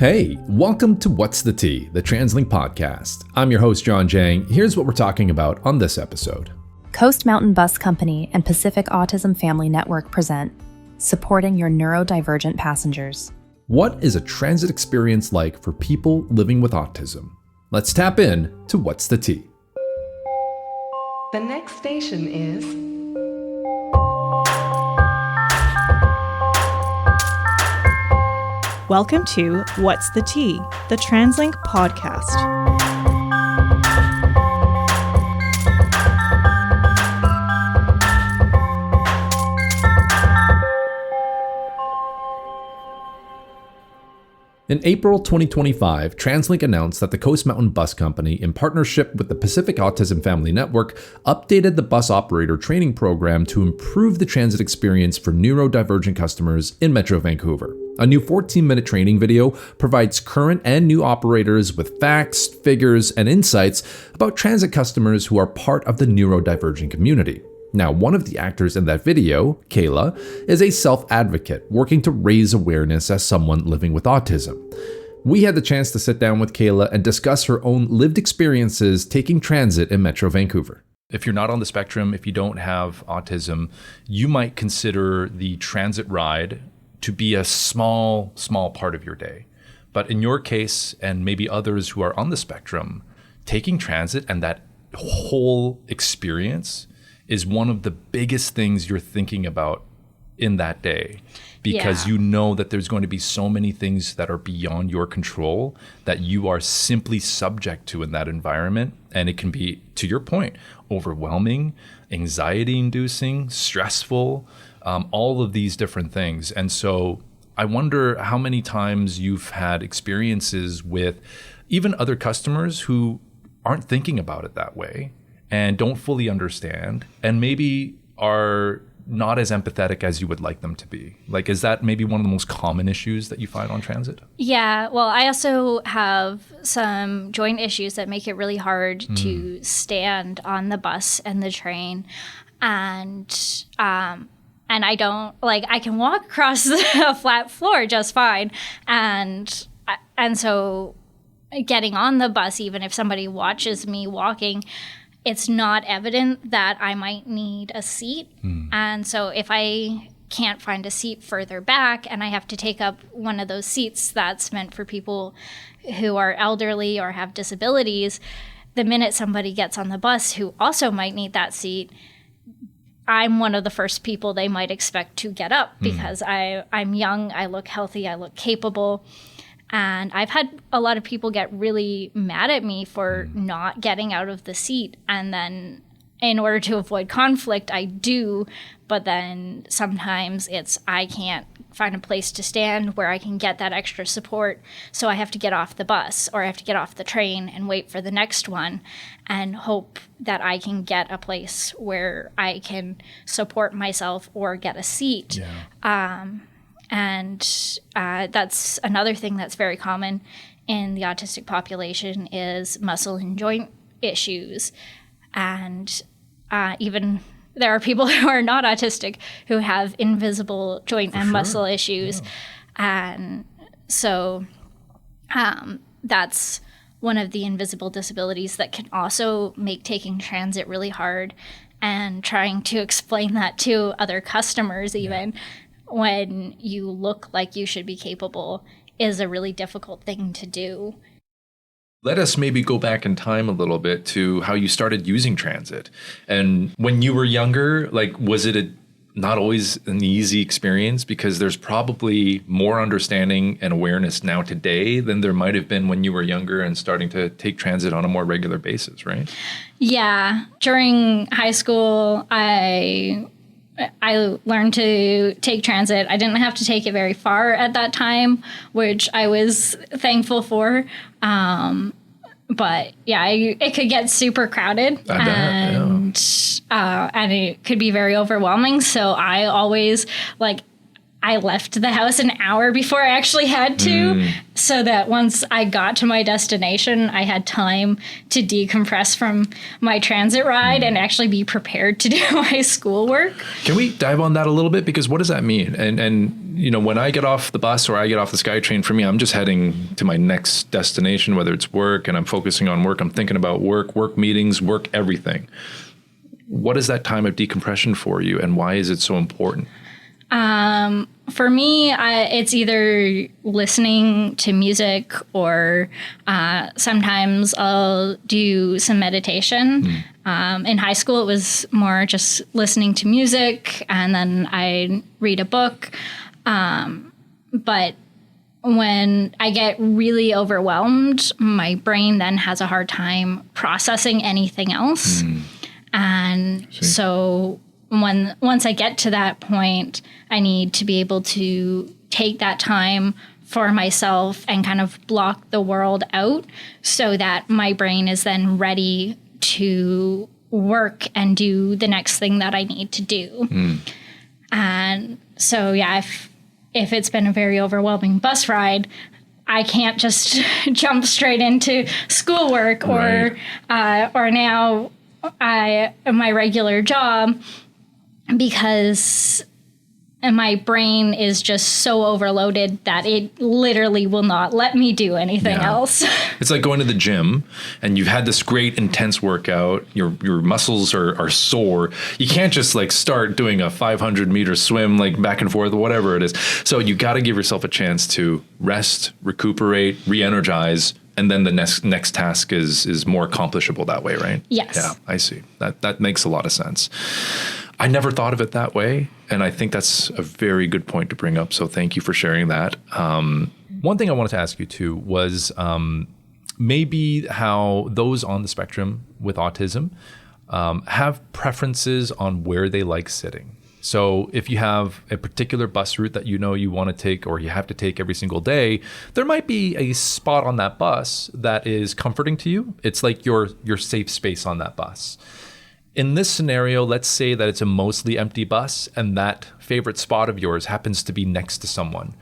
Hey, welcome to What's the Tea, the Translink Podcast. I'm your host, John Jang. Here's what we're talking about on this episode. Coast Mountain Bus Company and Pacific Autism Family Network present Supporting Your Neurodivergent Passengers. What is a transit experience like for people living with autism? Let's tap in to What's the Tea. The next station is Welcome to What's the Tea, the Translink Podcast. In April 2025, Translink announced that the Coast Mountain Bus Company, in partnership with the Pacific Autism Family Network, updated the bus operator training program to improve the transit experience for neurodivergent customers in Metro Vancouver. A new 14-minute training video provides current and new operators with facts, figures, and insights about transit customers who are part of the neurodivergent community. Now, one of the actors in that video, Kayla, is a self-advocate working to raise awareness as someone living with autism. We had the chance to sit down with Kayla and discuss her own lived experiences taking transit in Metro Vancouver. If you're not on the spectrum, if you don't have autism, you might consider the transit ride to be a small part of your day. But in your case, and maybe others who are on the spectrum, taking transit and that whole experience is one of the biggest things you're thinking about in that day, because you know that there's going to be so many things that are beyond your control that you are simply subject to in that environment. And it can be, to your point, overwhelming, anxiety-inducing, stressful, all of these different things. And so I wonder how many times you've had experiences with even other customers who aren't thinking about it that way and don't fully understand, and maybe are not as empathetic as you would like them to be. Like, is that maybe one of the most common issues that you find on transit? Yeah, well, I also have some joint issues that make it really hard to stand on the bus and the train. And I don't, I can walk across the flat floor just fine. And so getting on the bus, even if somebody watches me walking, it's not evident that I might need a seat. And so if I can't find a seat further back and I have to take up one of those seats that's meant for people who are elderly or have disabilities, the minute somebody gets on the bus who also might need that seat, I'm one of the first people they might expect to get up because I'm young, I look healthy, I look capable. And I've had a lot of people get really mad at me for not getting out of the seat. And then in order to avoid conflict, I do. But then sometimes it's I can't find a place to stand where I can get that extra support. So I have to get off the bus or I have to get off the train and wait for the next one and hope that I can get a place where I can support myself or get a seat. And that's another thing that's very common in the autistic population is muscle and joint issues. And even there are people who are not autistic who have invisible joint and muscle issues. And so that's one of the invisible disabilities that can also make taking transit really hard. And trying to explain that to other customers even when you look like you should be capable is a really difficult thing to do. Let us maybe go back in time a little bit to how you started using transit. And when you were younger, was it not always an easy experience? Because there's probably more understanding and awareness now today than there might have been when you were younger and starting to take transit on a more regular basis, right? Yeah. During high school, I learned to take transit. I didn't have to take it very far at that time, which I was thankful for. But yeah, it could get super crowded and it could be very overwhelming. So I always I left the house an hour before I actually had to, so that once I got to my destination, I had time to decompress from my transit ride and actually be prepared to do my schoolwork. Can we dive on that a little bit? Because what does that mean? And you know, when I get off the bus or I get off the SkyTrain, for me, I'm just heading to my next destination, whether it's work, and I'm focusing on work. I'm thinking about work meetings, work, everything. What is that time of decompression for you, and why is it so important? For me, it's either listening to music or sometimes I'll do some meditation. In high school, it was more just listening to music, and then I read a book. But when I get really overwhelmed, my brain then has a hard time processing anything else. And so once I get to that point, I need to be able to take that time for myself and kind of block the world out so that my brain is then ready to work and do the next thing that I need to do. And so, yeah, if it's been a very overwhelming bus ride, I can't just jump straight into schoolwork or now my regular job, because my brain is just so overloaded that it literally will not let me do anything else. It's like going to the gym and you've had this great intense workout. Your muscles are sore. You can't just like start doing a 500-meter swim like back and forth or whatever it is. So you got to give yourself a chance to rest, recuperate, re-energize, and then the next task is more accomplishable that way, right? Yes. Yeah, I see. That makes a lot of sense. I never thought of it that way, and I think that's a very good point to bring up, so thank you for sharing that. One thing I wanted to ask you, too, was maybe how those on the spectrum with autism have preferences on where they like sitting. So if you have a particular bus route that you know you want to take or you have to take every single day, there might be a spot on that bus that is comforting to you. It's like your safe space on that bus. In this scenario, let's say that it's a mostly empty bus and that favorite spot of yours happens to be next to someone.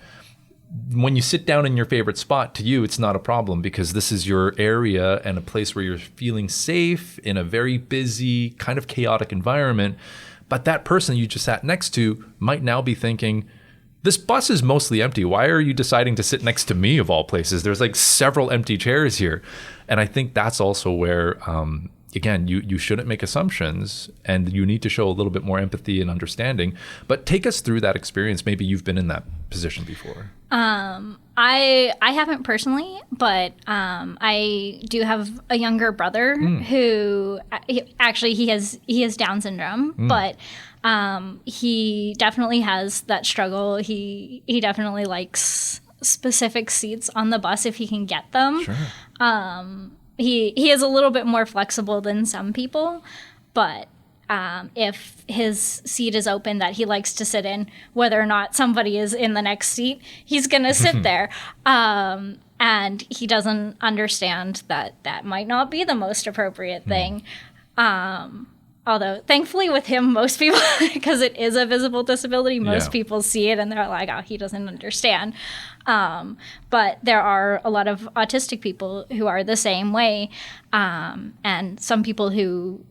When you sit down in your favorite spot, to you, it's not a problem because this is your area and a place where you're feeling safe in a very busy, kind of chaotic environment. But that person you just sat next to might now be thinking, this bus is mostly empty. Why are you deciding to sit next to me of all places? There's like several empty chairs here. And I think that's also where, again, you shouldn't make assumptions and you need to show a little bit more empathy and understanding. But take us through that experience. Maybe you've been in that position before. I haven't personally, but I do have a younger brother who he has Down syndrome, but he definitely has that struggle. He definitely likes specific seats on the bus if he can get them. Sure. He is a little bit more flexible than some people, but if his seat is open that he likes to sit in, whether or not somebody is in the next seat, he's going to sit there. And he doesn't understand that might not be the most appropriate thing. Although, thankfully with him, most people, because it is a visible disability, most people see it and they're like, oh, he doesn't understand. But there are a lot of autistic people who are the same way. And some people who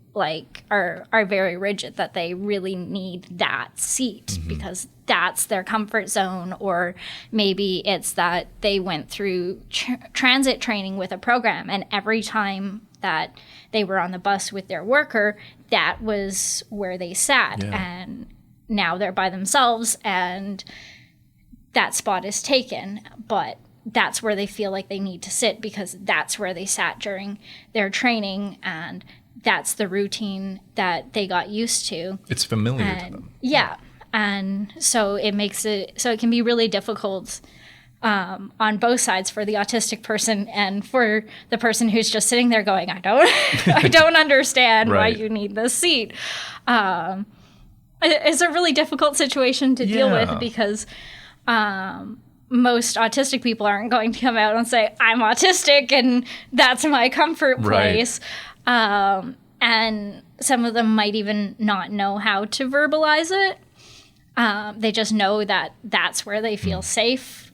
are very rigid that they really need that seat because that's their comfort zone, or maybe it's that they went through transit training with a program and every time that they were on the bus with their worker, that was where they sat. And now they're by themselves and that spot is taken, but that's where they feel like they need to sit because that's where they sat during their training and that's the routine that they got used to. It's familiar to them. Yeah. And so it makes it, so it can be really difficult on both sides for the autistic person and for the person who's just sitting there going, I don't understand why you need this seat. It's a really difficult situation to deal with because most autistic people aren't going to come out and say, I'm autistic and that's my comfort place. And some of them might even not know how to verbalize it. They just know that that's where they feel safe.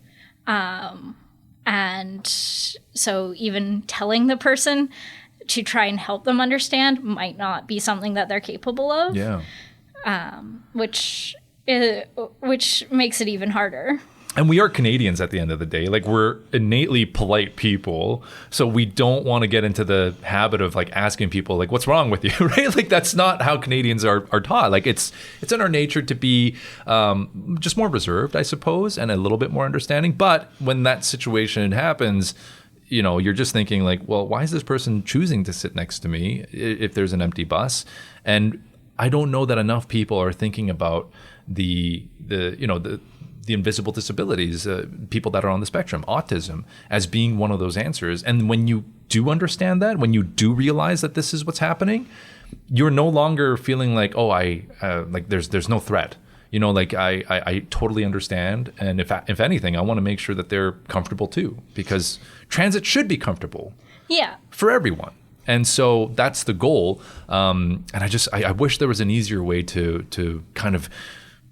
And so even telling the person to try and help them understand might not be something that they're capable of. Yeah. Which makes it even harder. And we are Canadians at the end of the day. Like, we're innately polite people. So we don't want to get into the habit of like asking people like, what's wrong with you, right? Like, that's not how Canadians are taught. Like, it's in our nature to be just more reserved, I suppose, and a little bit more understanding. But when that situation happens, you know, you're just thinking like, well, why is this person choosing to sit next to me if there's an empty bus? And I don't know that enough people are thinking about the invisible disabilities, people that are on the spectrum, autism, as being one of those answers. And when you do understand that, when you do realize that this is what's happening, you're no longer feeling like, oh, like there's no threat. You know, like I totally understand. And if anything, I want to make sure that they're comfortable too, because transit should be comfortable. Yeah. For everyone. And so that's the goal. And I wish there was an easier way to kind of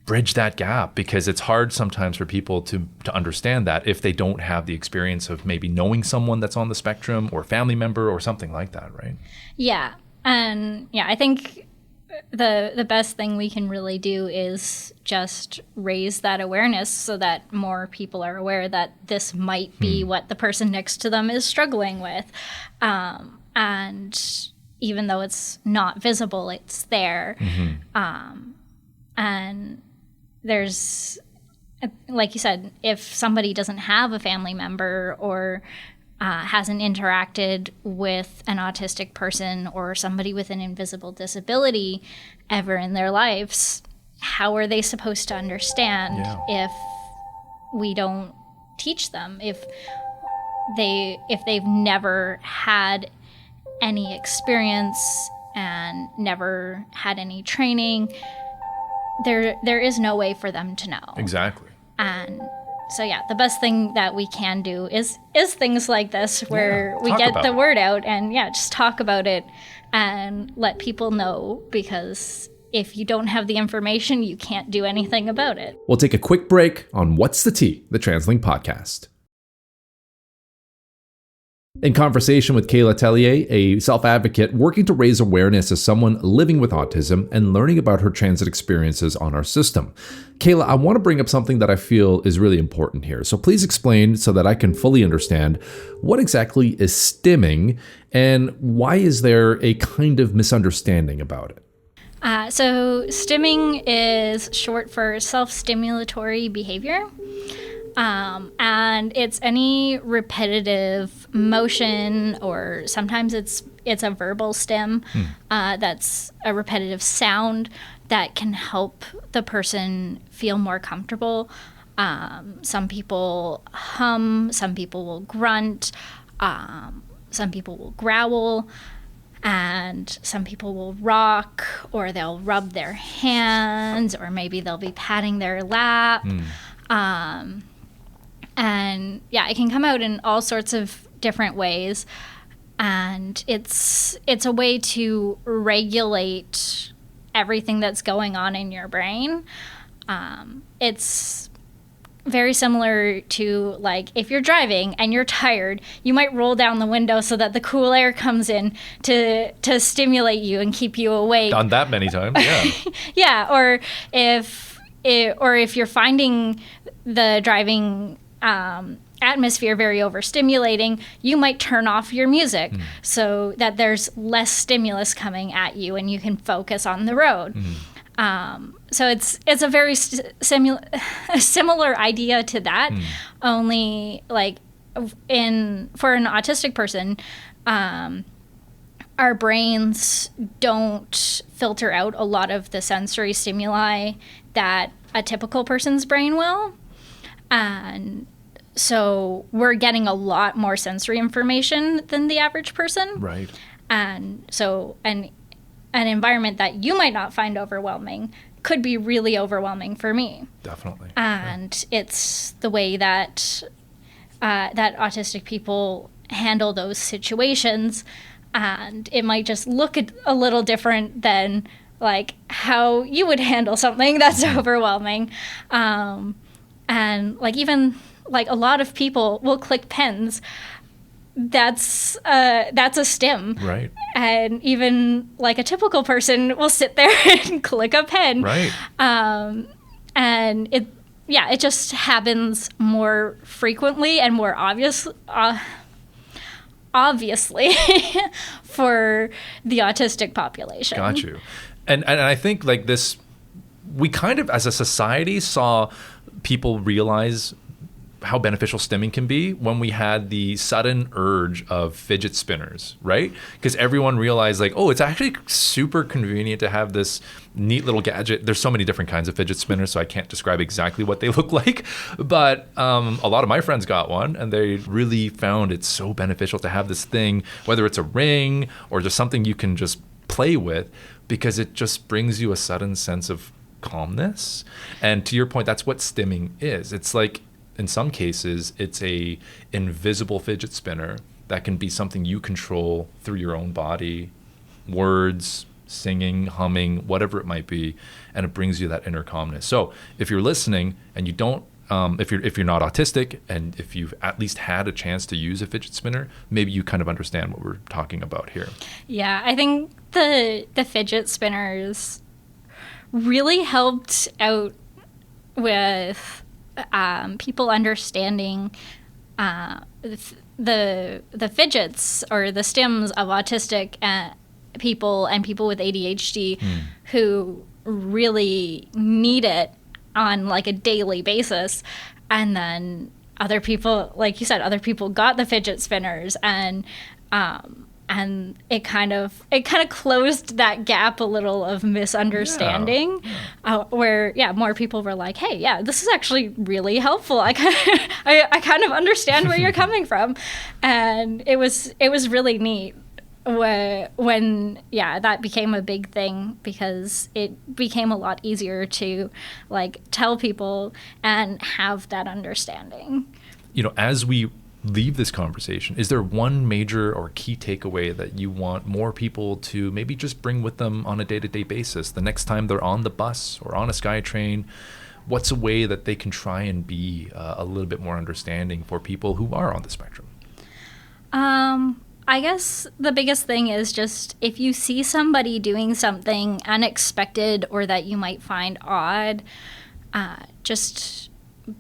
bridge that gap, because it's hard sometimes for people to understand that if they don't have the experience of maybe knowing someone that's on the spectrum or family member or something like that, right? Yeah. And yeah, I think the best thing we can really do is just raise that awareness so that more people are aware that this might be what the person next to them is struggling with. And even though it's not visible, it's there. And there's, like you said, if somebody doesn't have a family member or hasn't interacted with an autistic person or somebody with an invisible disability ever in their lives, how are they supposed to understand if we don't teach them? If they've never had any experience and never had any training, there is no way for them to know. Exactly. And so yeah, the best thing that we can do is things like this, where we get the word out and just talk about it and let people know, because if you don't have the information, you can't do anything about it. We'll take a quick break on What's the Tea, the Translink Podcast. In conversation with Kayla Tellier, a self-advocate working to raise awareness as someone living with autism and learning about her transit experiences on our system. Kayla, I want to bring up something that I feel is really important here. So please explain so that I can fully understand what exactly is stimming and why is there a kind of misunderstanding about it? So stimming is short for self-stimulatory behavior. And it's any repetitive motion, or sometimes it's a verbal stim, that's a repetitive sound that can help the person feel more comfortable. Some people hum, some people will grunt, some people will growl, and some people will rock, or they'll rub their hands, or maybe they'll be patting their lap. And it can come out in all sorts of different ways. And it's a way to regulate everything that's going on in your brain. It's very similar to, like, if you're driving and you're tired, you might roll down the window so that the cool air comes in to stimulate you and keep you awake. Done that many times, yeah. Yeah, or if you're finding the driving atmosphere very overstimulating, you might turn off your music so that there's less stimulus coming at you and you can focus on the road. So it's a very similar idea to that, only like for an autistic person, our brains don't filter out a lot of the sensory stimuli that a typical person's brain will. And so we're getting a lot more sensory information than the average person. Right. And so an environment that you might not find overwhelming could be really overwhelming for me. Definitely. And it's the way that that autistic people handle those situations. And it might just look a little different than like how you would handle something that's overwhelming. And like even like a lot of people will click pens. That's a stim. Right. And even like a typical person will sit there and click a pen. Right. And it just happens more frequently and more obviously for the autistic population. Got you. And I think like this, we kind of as a society saw people realize how beneficial stimming can be when we had the sudden urge of fidget spinners, right? Because everyone realized like, oh, it's actually super convenient to have this neat little gadget. There's so many different kinds of fidget spinners, so I can't describe exactly what they look like. But a lot of my friends got one, and they really found it so beneficial to have this thing, whether it's a ring or just something you can just play with, because it just brings you a sudden sense of calmness. And to your point, that's what stimming is. It's like, in some cases, it's a invisible fidget spinner that can be something you control through your own body, words, singing, humming, whatever it might be, and it brings you that inner calmness. So if you're listening and you don't, if you're not autistic, and if you've at least had a chance to use a fidget spinner, maybe you kind of understand what we're talking about here. Yeah, I think the fidget spinners really helped out with people understanding the fidgets or the stims of autistic people and people with ADHD who really need it on like a daily basis. And then other people, like you said, other people got the fidget spinners, and it kind of closed that gap a little of misunderstanding, where more people were like, hey, yeah, this is actually really helpful. I kind of understand where you're coming from. And it was really neat when that became a big thing, because it became a lot easier to like tell people and have that understanding. You know, as we leave this conversation, is there one major or key takeaway that you want more people to maybe just bring with them on a day-to-day basis the next time they're on the bus or on a SkyTrain? What's a way that they can try and be a little bit more understanding for people who are on the spectrum? I guess the biggest thing is just if you see somebody doing something unexpected or that you might find odd, just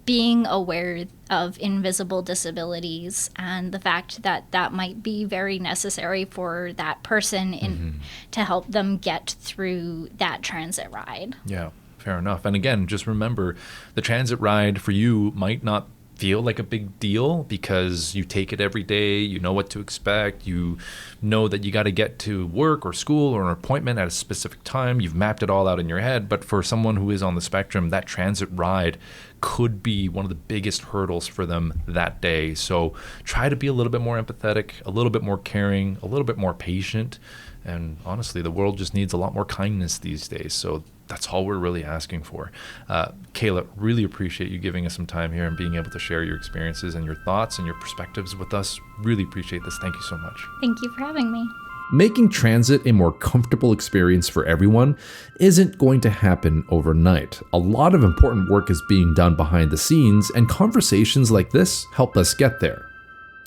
being aware of invisible disabilities and the fact that that might be very necessary for that person to help them get through that transit ride. Yeah, fair enough. And again, just remember, the transit ride for you might not feel like a big deal because you take it every day, you know what to expect, you know that you got to get to work or school or an appointment at a specific time, you've mapped it all out in your head. But for someone who is on the spectrum, that transit ride could be one of the biggest hurdles for them that day. So try to be a little bit more empathetic, a little bit more caring, a little bit more patient. And honestly, the world just needs a lot more kindness these days. So that's all we're really asking for. Kayla, really appreciate you giving us some time here and being able to share your experiences and your thoughts and your perspectives with us. Really appreciate this. Thank you so much. Thank you for having me. Making transit a more comfortable experience for everyone isn't going to happen overnight. A lot of important work is being done behind the scenes, and conversations like this help us get there.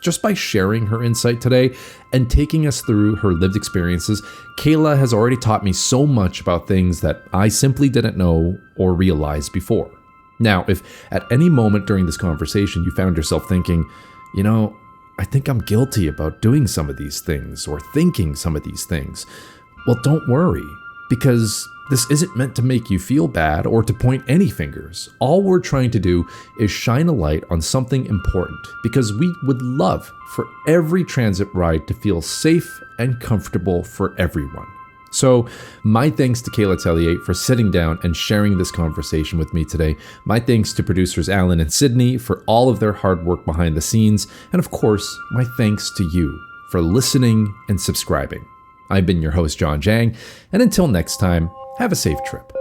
Just by sharing her insight today and taking us through her lived experiences, Kayla has already taught me so much about things that I simply didn't know or realize before. Now, if at any moment during this conversation you found yourself thinking, you know, I think I'm guilty about doing some of these things or thinking some of these things, well, don't worry, because this isn't meant to make you feel bad or to point any fingers. All we're trying to do is shine a light on something important, because we would love for every transit ride to feel safe and comfortable for everyone. So my thanks to Kayla Tellier for sitting down and sharing this conversation with me today. My thanks to producers Alan and Sydney for all of their hard work behind the scenes. And of course, my thanks to you for listening and subscribing. I've been your host, John Jang, and until next time, have a safe trip.